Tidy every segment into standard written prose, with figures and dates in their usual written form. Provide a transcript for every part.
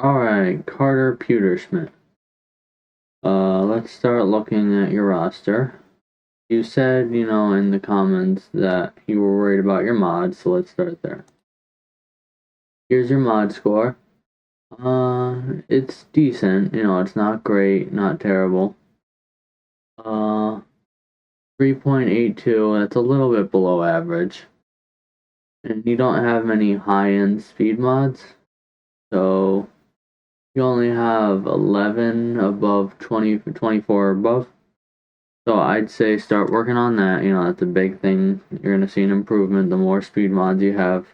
Alright, Carter PewterSchmidt. Let's start looking at your roster. You said, in the comments that you were worried about your mods, so let's start there. Here's your mod score. It's decent, it's not great, not terrible. 3.82, that's a little bit below average. And you don't have many high-end speed mods, so you only have 11 above 20, 24 above. So I'd say start working on that. That's a big thing. You're going to see an improvement the more speed mods you have.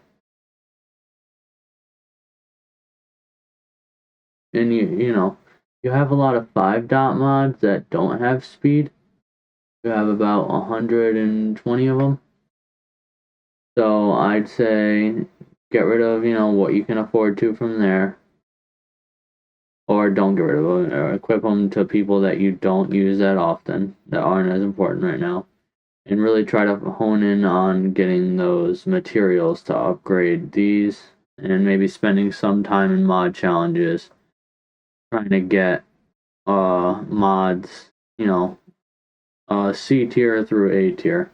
And you have a lot of 5-dot mods that don't have speed. You have about 120 of them. So I'd say get rid of, what you can afford to from there. Or don't get rid of them, or equip them to people that you don't use that often, that aren't as important right now. And really try to hone in on getting those materials to upgrade these, and maybe spending some time in mod challenges trying to get mods, C tier through A tier.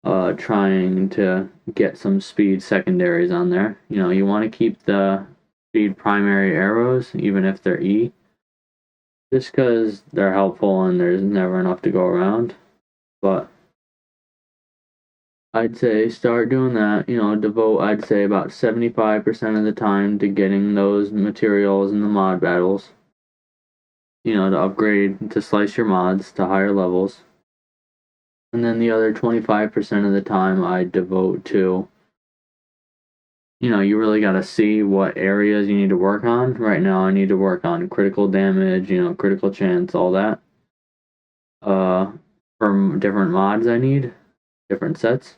Trying to get some speed secondaries on there. You want to keep the speed primary arrows, even if they're E, just because they're helpful and there's never enough to go around. But I'd say start doing that. Devote, I'd say, about 75% of the time to getting those materials in the mod battles. To upgrade, to slice your mods to higher levels. And then the other 25% of the time I'd devote to, you really got to see what areas you need to work on. Right now I need to work on critical damage, critical chance, all that. From different mods I need, different sets.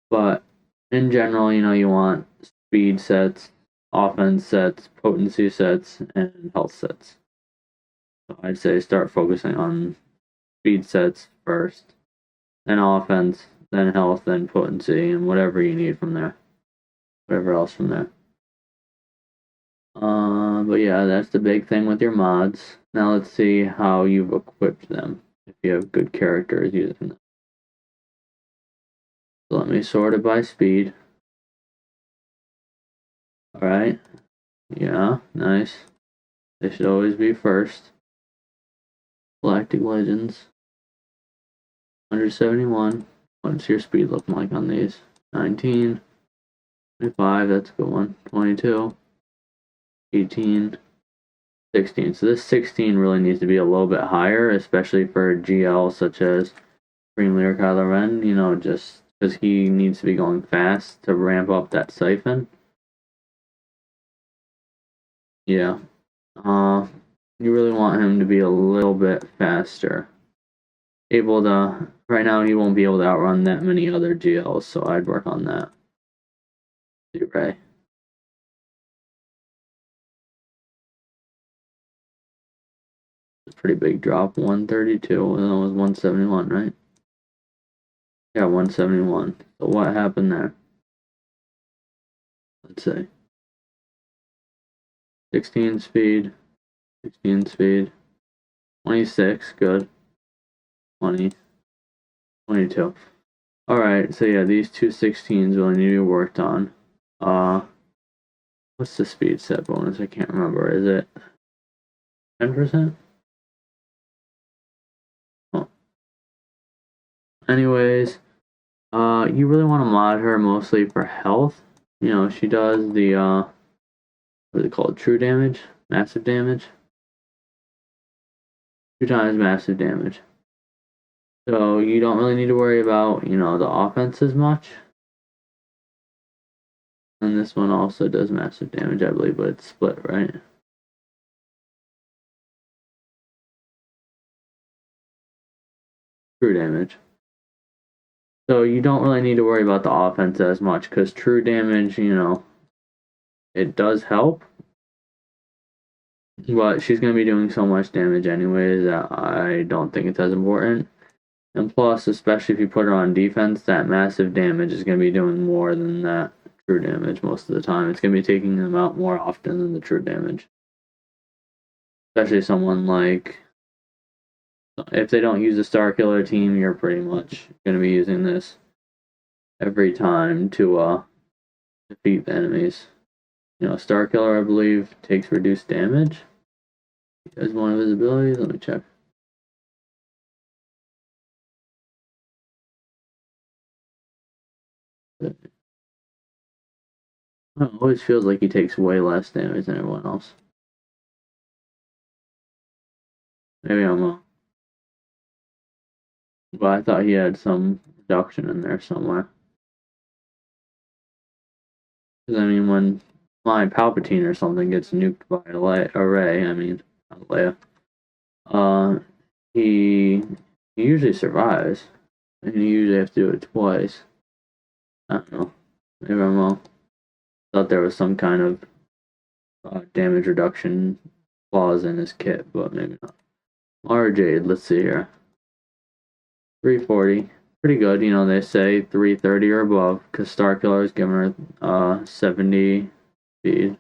But in general, you want speed sets, offense sets, potency sets, and health sets. So I'd say start focusing on speed sets first, then offense, then health, then potency, and whatever you need from there. Whatever else from there. But yeah, that's the big thing with your mods. Now let's see how you've equipped them, if you have good characters using them. So let me sort it by speed. Alright. Yeah, nice. They should always be first. Galactic Legends. 171. What's your speed looking like on these? 19. 25, that's a good one. 22. 18. 16. So this 16 really needs to be a little bit higher, especially for GL such as Supreme Leader Kylo Ren, just because he needs to be going fast to ramp up that siphon. Yeah. You really want him to be a little bit faster. Right now he won't be able to outrun that many other GLs, so I'd work on that. Ray. It's a pretty big drop, 132, and it was 171, right? Yeah, 171. So what happened there? Let's see. 16 speed, 16 speed, 26, good, 20, 22. Alright, so yeah, these two 16s really need to be worked on. What's the speed set bonus? I can't remember. Is it 10%? Oh. Anyways, you really want to mod her mostly for health. She does the, what is it called? True damage? Massive damage? 2 times massive damage. So you don't really need to worry about, the offense as much. And this one also does massive damage, I believe, but it's split, right? True damage. So you don't really need to worry about the offense as much, because true damage, it does help. But she's going to be doing so much damage anyways that I don't think it's as important. And plus, especially if you put her on defense, that massive damage is going to be doing more than that true damage most of the time. It's going to be taking them out more often than the true damage. Especially someone like, if they don't use a Star Killer team, you're pretty much going to be using this every time to defeat the enemies. Star Killer, I believe, takes reduced damage as one of his abilities. Let me check. It always feels like he takes way less damage than everyone else. Maybe I'm wrong. But I thought he had some reduction in there somewhere. Because, I mean, when my Palpatine or something gets nuked by a Rey, I mean, not Leia, he usually survives. And you usually have to do it twice. I don't know. Maybe I'm wrong. Thought there was some kind of damage reduction clause in his kit, but maybe not. Mara Jade, let's see here. 340. Pretty good, they say 330 or above, because Star Killer is giving her 70 speed.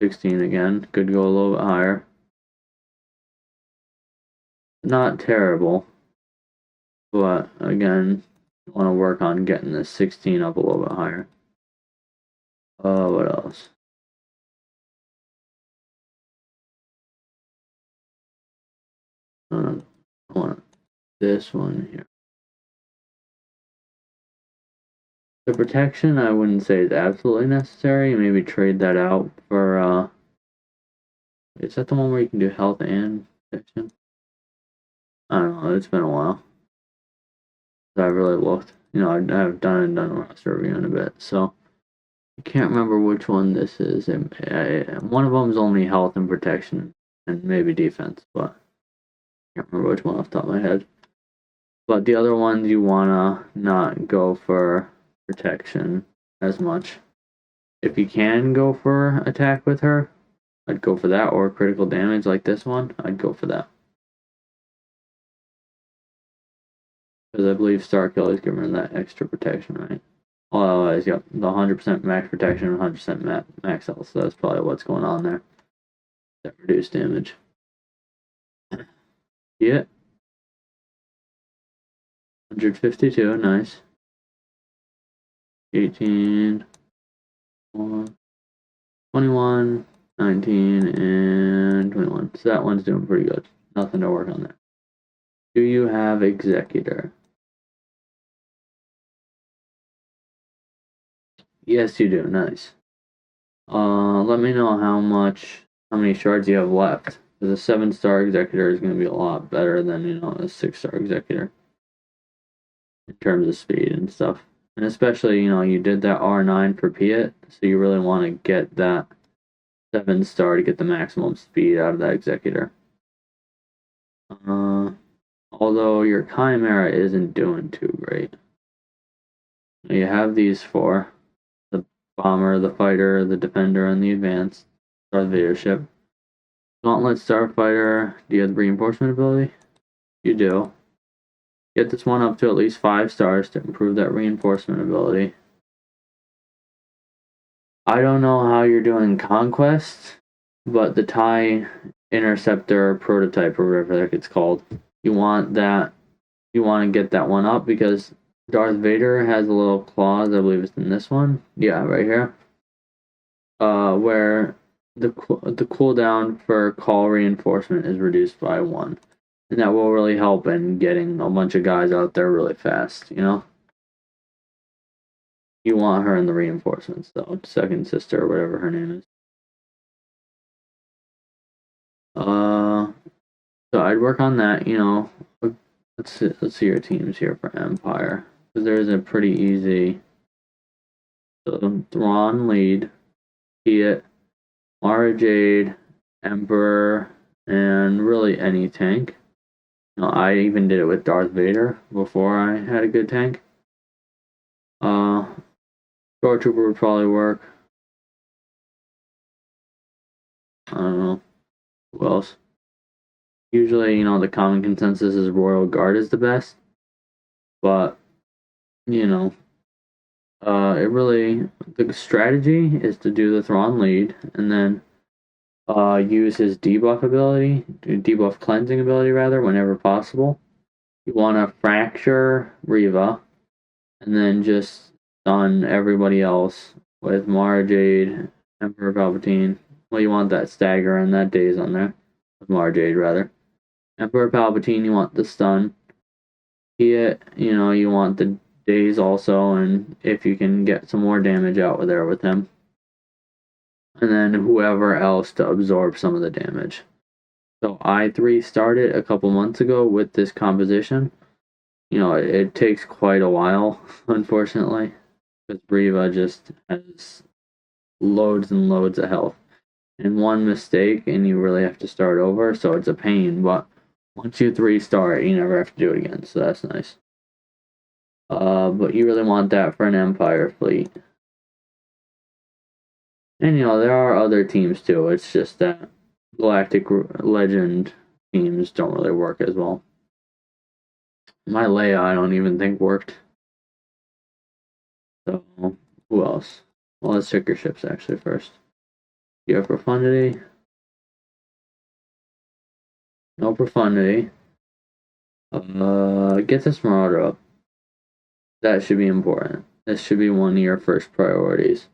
16 again, could go a little bit higher. Not terrible, but again, you want to work on getting this 16 up a little bit higher. What else? I want this one here. The protection, I wouldn't say is absolutely necessary. Maybe trade that out for, is that the one where you can do health and protection? I don't know, it's been a while. I've really looked. I've done a roster review in a bit, so I can't remember which one this is. One of them is only health and protection, and maybe defense, but I can't remember which one off the top of my head. But the other ones, you wanna not go for protection as much. If you can go for attack with her, I'd go for that, or critical damage like this one, I'd go for that. Because I believe Star Killer is giving her that extra protection, right? Well, he's got the 100% max protection and 100% max health, so that's probably what's going on there. That reduced damage. Yeah. 152, nice. 18, 21, 19, and 21. So that one's doing pretty good. Nothing to work on there. Do you have Executor? Yes, you do. Nice. Let me know how many shards you have left. Because a 7-star Executor is going to be a lot better than, a 6-star Executor. In terms of speed and stuff. And especially, you did that R9 for Piet, so you really want to get that 7-star to get the maximum speed out of that Executor. Although your Chimera isn't doing too great. You have these 4. The Bomber, the Fighter, the Defender, and the Advanced Darth Vader ship. Gauntlet Starfighter, do you have the reinforcement ability? You do. Get this one up to at least 5 stars to improve that reinforcement ability. I don't know how you're doing Conquest, but the TIE Interceptor prototype, or whatever it's called, you want to get that one up, because Darth Vader has a little clause, I believe it's in this one. Yeah, right here. Where the cooldown for call reinforcement is reduced by 1. And that will really help in getting a bunch of guys out there really fast, You want her in the reinforcements, though. Second sister, or whatever her name is. So I'd work on that, Let's see your teams here for Empire. Because there's a pretty easy... So, Thrawn lead, Piet, Mara Jade, Emperor, and really any tank. I even did it with Darth Vader before I had a good tank. Stormtrooper would probably work. I don't know. Who else? Usually, the common consensus is Royal Guard is the best. But, you know, the strategy is to do the Thrawn lead and then use his debuff cleansing ability rather, whenever possible. You want to fracture Reva and then just stun everybody else with Mara Jade, Emperor Palpatine. Well, you want that stagger and that daze on there. With Mara Jade, rather. Emperor Palpatine, you want the stun. You want the daze also, and if you can get some more damage out there with him. And then whoever else to absorb some of the damage. So I3 started a couple months ago with this composition. It takes quite a while, unfortunately, because Reva just has loads and loads of health. And one mistake, and you really have to start over, so it's a pain, but once you 3-star it, you never have to do it again, so that's nice. But you really want that for an Empire fleet. And there are other teams too, it's just that Galactic Legend teams don't really work as well. My Leia, I don't even think worked. So, who else? Well, let's check your ships actually first. You have Profundity. No Profundity. Get this Marauder up. That should be important. This should be one of your first priorities.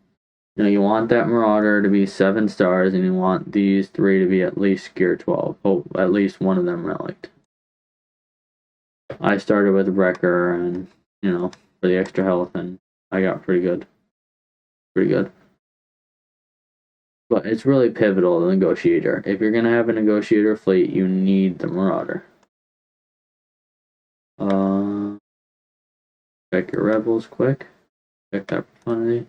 You want that Marauder to be 7 stars, and you want these 3 to be at least Gear 12. Hope at least one of them relicked. I started with Wrecker, and, for the extra health, and I got pretty good. Pretty good. But it's really pivotal, the Negotiator. If you're going to have a Negotiator fleet, you need the Marauder. Check your Rebels quick. Check that Profundity.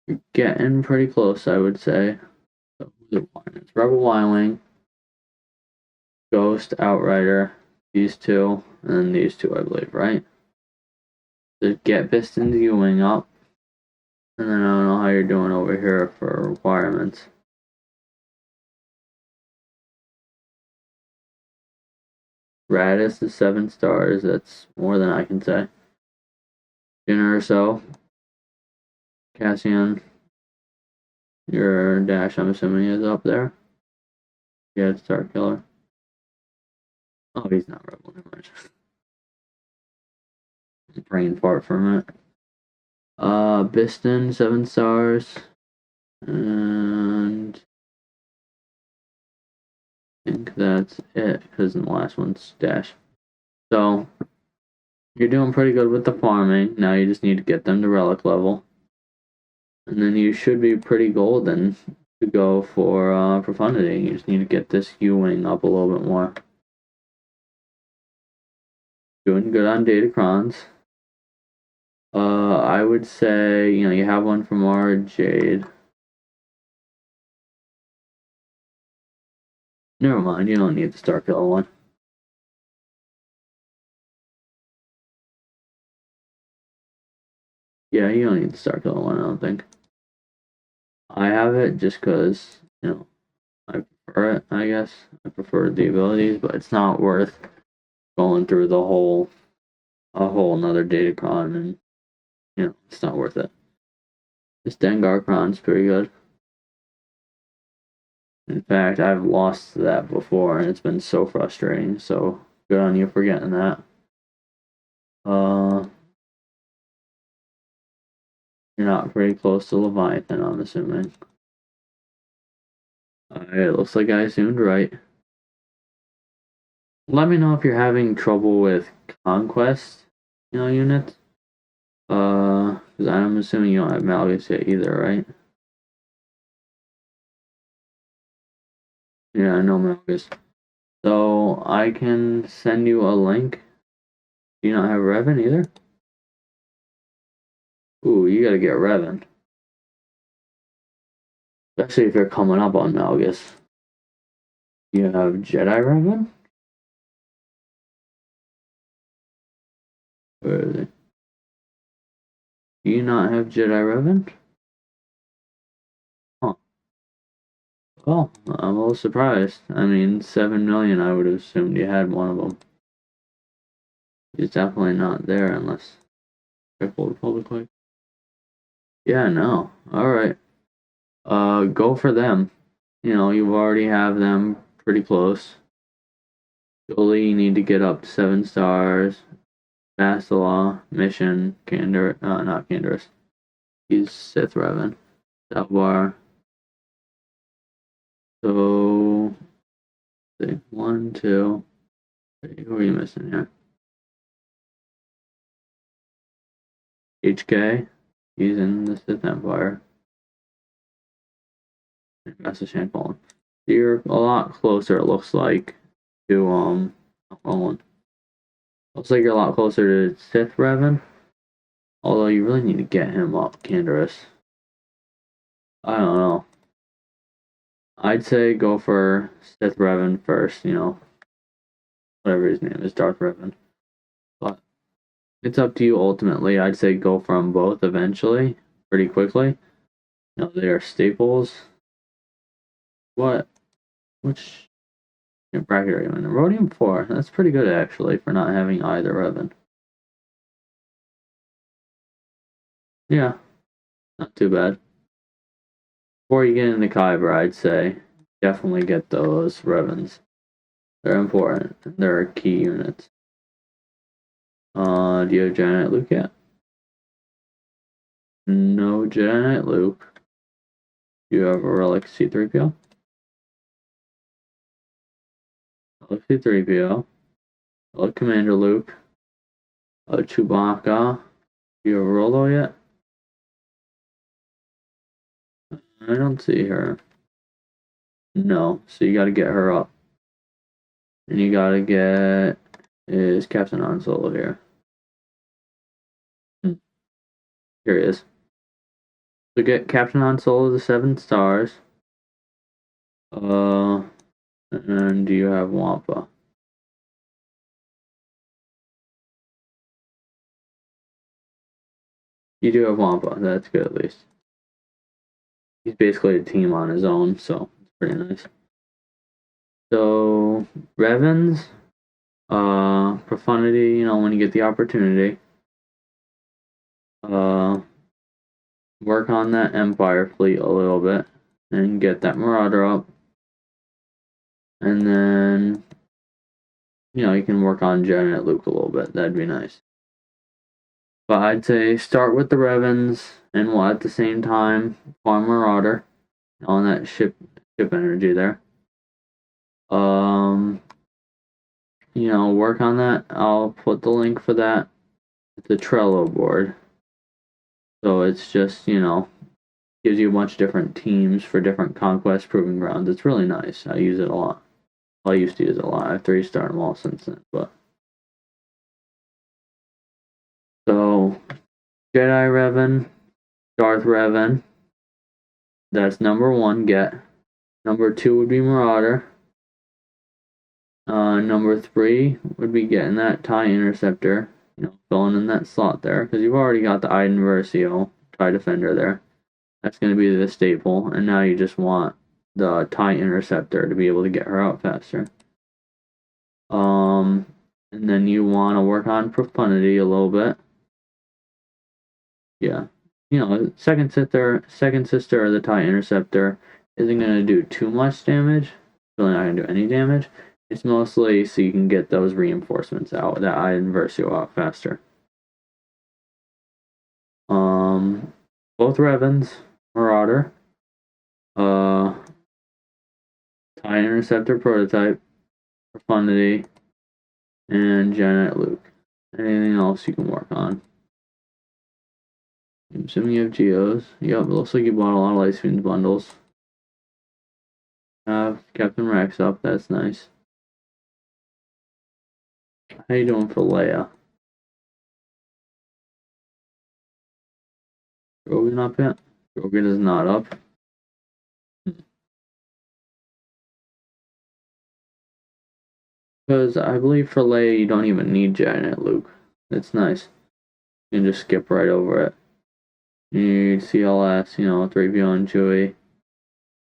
You're getting pretty close, I would say. So, it's Rebel Y-Wing, Ghost, Outrider, these 2, and then these 2, I believe, right? So get Biston's U-Wing up. And then I don't know how you're doing over here for requirements. Radis is 7 stars. That's more than I can say. Dinner or so. Cassian. Your dash, I'm assuming, is up there. Yeah, it's Star Killer. Oh, he's not Rebel. Never mind. Brain fart for a minute. Biston, 7 stars. And I think that's it, because the last one's dash. So, you're doing pretty good with the farming. Now you just need to get them to relic level. And then you should be pretty golden to go for Profundity. You just need to get this U-Wing up a little bit more. Doing good on Datacrons. I would say, you have one from our Jade. Never mind, you don't need the Starkiller one. Yeah, you don't need the Starkiller one, I don't think. I have it just because, I prefer it, I guess. I prefer the abilities, but it's not worth going through a whole another Datacron, and, it's not worth it. This Dengarchron's pretty good. In fact, I've lost that before, and it's been so frustrating, so good on you for getting that. You're not pretty close to Leviathan, I'm assuming. Alright, it looks like I assumed right. Let me know if you're having trouble with Conquest, units. Because I'm assuming you don't have Malgus yet either, right? Yeah, no Malgus. So, I can send you a link. Do you not have Revan either? Ooh, you gotta get Revan. Especially if you're coming up on Malgus. You have Jedi Revan? Where is it? Do you not have Jedi Revan? Huh. Well, I'm a little surprised. I mean, 7 million, I would have assumed you had one of them. He's definitely not there unless triple Republic. Yeah, no. Alright. Go for them. You know, you already have them pretty close. Jolie, you need to get up to 7 stars. Bastila, Mission, Candor, not Candorus. He's Sith Revan. Dalbar. So, let's see. 1, 2, 3. Who are you missing here? HK. He's in the Sith Empire. Master Shanfallen. You're a lot closer, it looks like, to, Fallen. Looks like you're a lot closer to Sith Revan. Although you really need to get him up, Candorus. I don't know. I'd say go for Sith Revan first, you know. Whatever his name is, Darth Revan. But it's up to you ultimately. I'd say go for them both eventually, pretty quickly. You know, they are staples. Which bracket are you in? Rhodium 4. That's pretty good actually for not having either Revan. Yeah, not too bad. Before you get into Kyber, I'd say definitely get those Revans. They're important. They're key units. Do you have Jedi Knight Luke yet? No Jedi Knight Luke. Do you have a Relic C-3PO? Relic C-3PO. Relic Commander Luke. Chewbacca. Do you have Rolo yet? I don't see her. No, so you gotta get her up. And you gotta get... Is Captain Han Solo here? Here he is. So get Captain Han Solo to 7 stars. And do you have Wampa? You do have Wampa. That's good at least. He's basically a team on his own, so it's pretty nice. So Revans, Profundity, you know, when you get the opportunity. Work on that Empire fleet a little bit and get that Marauder up. And then, you know, you can work on Jedi Knight Luke a little bit. That'd be nice. But I'd say start with the Revans and we'll at the same time farm Marauder on that ship energy there. You know, work on that. I'll put the link for that at the Trello board. So it's just, you know, gives you a bunch of different teams for different conquest proving grounds. It's really nice. I use it a lot. Well, I used to use it a lot. I've 3-starred them all since then, but so Jedi Revan, Darth Revan. That's number 1, get. Number 2 would be Marauder. Number 3 would be getting that TIE Interceptor, you know, filling in that slot there, because you've already got the Iden Versio TIE Defender there. That's going to be the staple, and now you just want the TIE Interceptor to be able to get her out faster. And then you want to work on Profundity a little bit. Yeah. You know, second sister of the TIE Interceptor isn't going to do too much damage. Really not going to do any damage. It's mostly so you can get those reinforcements out, that Iden Versio out faster. Both Revans, Marauder, TIE Interceptor prototype, Profundity, and Jedi Knight Luke. Anything else you can work on? I'm assuming you have Geos. Yep, it looks like you bought a lot of Light Fiends bundles. Have Captain Rex up, that's nice. How you doing for Leia? Grogan up yet? Grogan is not up. Because I believe for Leia you don't even need Jedi Knight Luke. It's nice. You can just skip right over it. You need CLS, you know, 3PO and Chewie.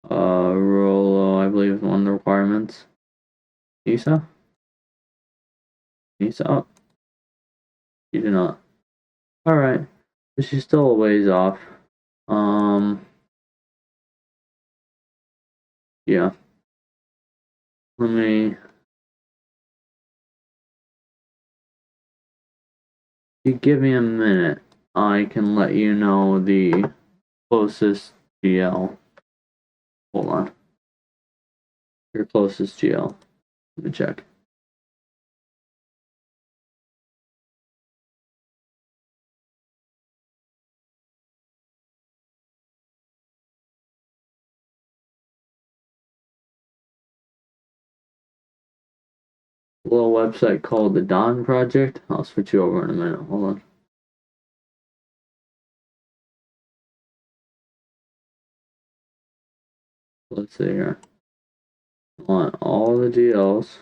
Rolo, I believe is one of the requirements. Nisa up. You do not. Alright. But she's still a ways off. Yeah. Let me... If you give me a minute, I can let you know the closest GL. Hold on. Your closest GL. Let me check. A little website called the Dawn Project. I'll switch you over in a minute. Hold on. Let's see here. I want all the GLs.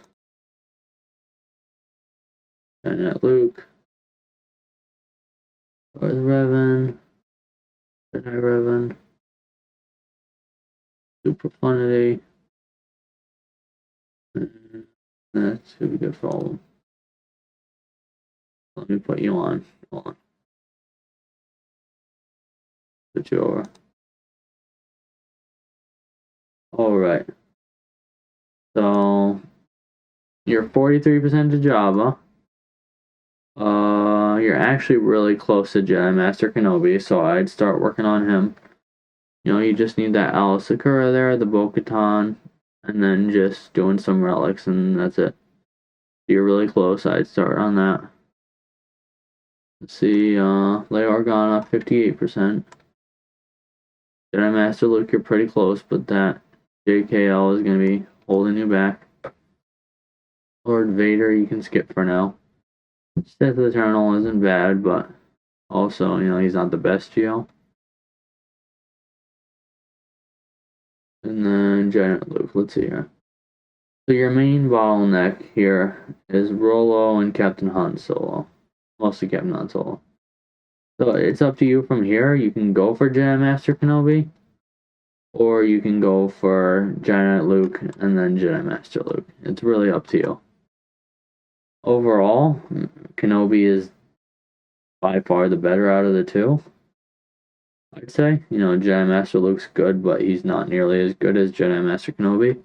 Janet Luke. Or the Revan. Jedi Revan. Super Profundity. That should be good for all of them. Let me put you on. Hold on. Put you over. Alright. So, you're 43% to Java. You're actually really close to Jedi Master Kenobi, so I'd start working on him. You know, you just need that Alice Sakura there, the Bo-Katan, and then just doing some relics, and that's it. You're really close. I'd start on that. Let's see, Leia Organa, 58%. Jedi Master Luke, you're pretty close, but that JKL is going to be holding you back. Lord Vader, you can skip for now. Sith of the Eternal isn't bad, but also, you know, he's not the best GL. And then Giant Luke, let's see here. So your main bottleneck here is Rolo and Captain Han Solo. Mostly Captain Han Solo. So it's up to you from here. You can go for Jedi Master Kenobi, or you can go for Giant Luke and then Jedi Master Luke. It's really up to you. Overall, Kenobi is by far the better out of the two, I'd say. You know, Jedi Master Luke's good, but he's not nearly as good as Jedi Master Kenobi.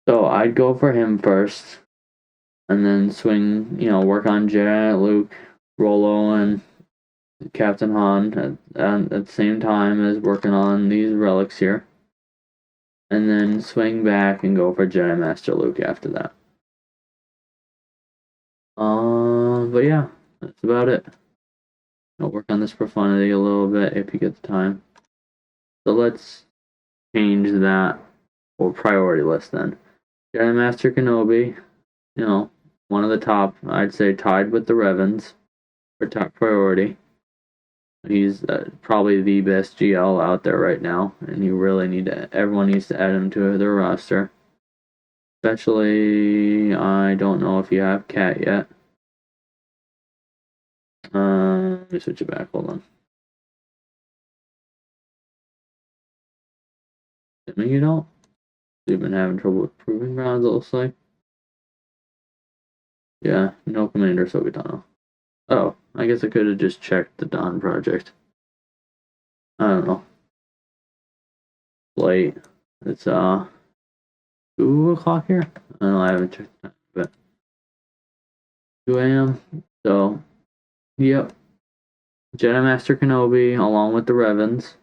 So I'd go for him first, and then swing, you know, work on Jedi Luke, Rolo, and Captain Han at the same time as working on these relics here. And then swing back and go for Jedi Master Luke after that. But yeah, that's about it. I'll work on this profundity a little bit if you get the time. So let's change that or priority list then. Jedi Master Kenobi, you know, one of the top, I'd say tied with the Revans for top priority. He's probably the best GL out there right now, and you really need to, everyone needs to add him to their roster. Especially, I don't know if you have Cat yet. Let me switch it back, hold on. Assuming you don't. You've been having trouble with proving grounds, it looks like. Yeah, no Commander Sokatano. Oh, I guess I could have just checked the Dawn Project. I don't know. Late. It's 2 o'clock here? I don't know, I haven't checked the time, but 2 a.m. So, yep. Jedi Master Kenobi along with the Revans.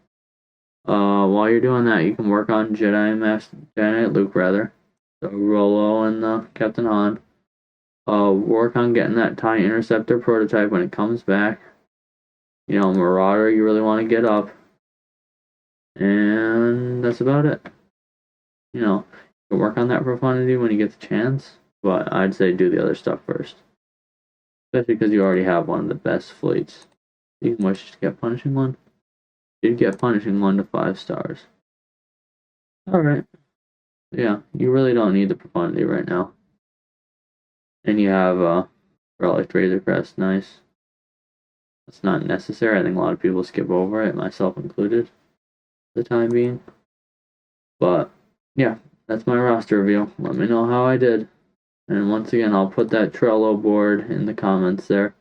While you're doing that, you can work on Jedi Luke rather. So Rolo and Captain Han. Work on getting that TIE Interceptor prototype when it comes back. You know, Marauder you really want to get up. And that's about it. You know, you can work on that profundity when you get the chance, but I'd say do the other stuff first. Especially because you already have one of the best fleets. You can wish to get Punishing One. Did get Punishing 1 to 5 stars. Alright. Yeah, you really don't need the profundity right now. And you have Relic Razor Crest, nice. That's not necessary. I think a lot of people skip over it, myself included, for the time being. But yeah, that's my roster review. Let me know how I did. And once again, I'll put that Trello board in the comments there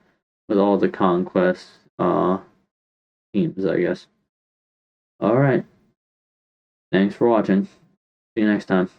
with all the conquest teams, I guess. Alright. Thanks for watching. See you next time.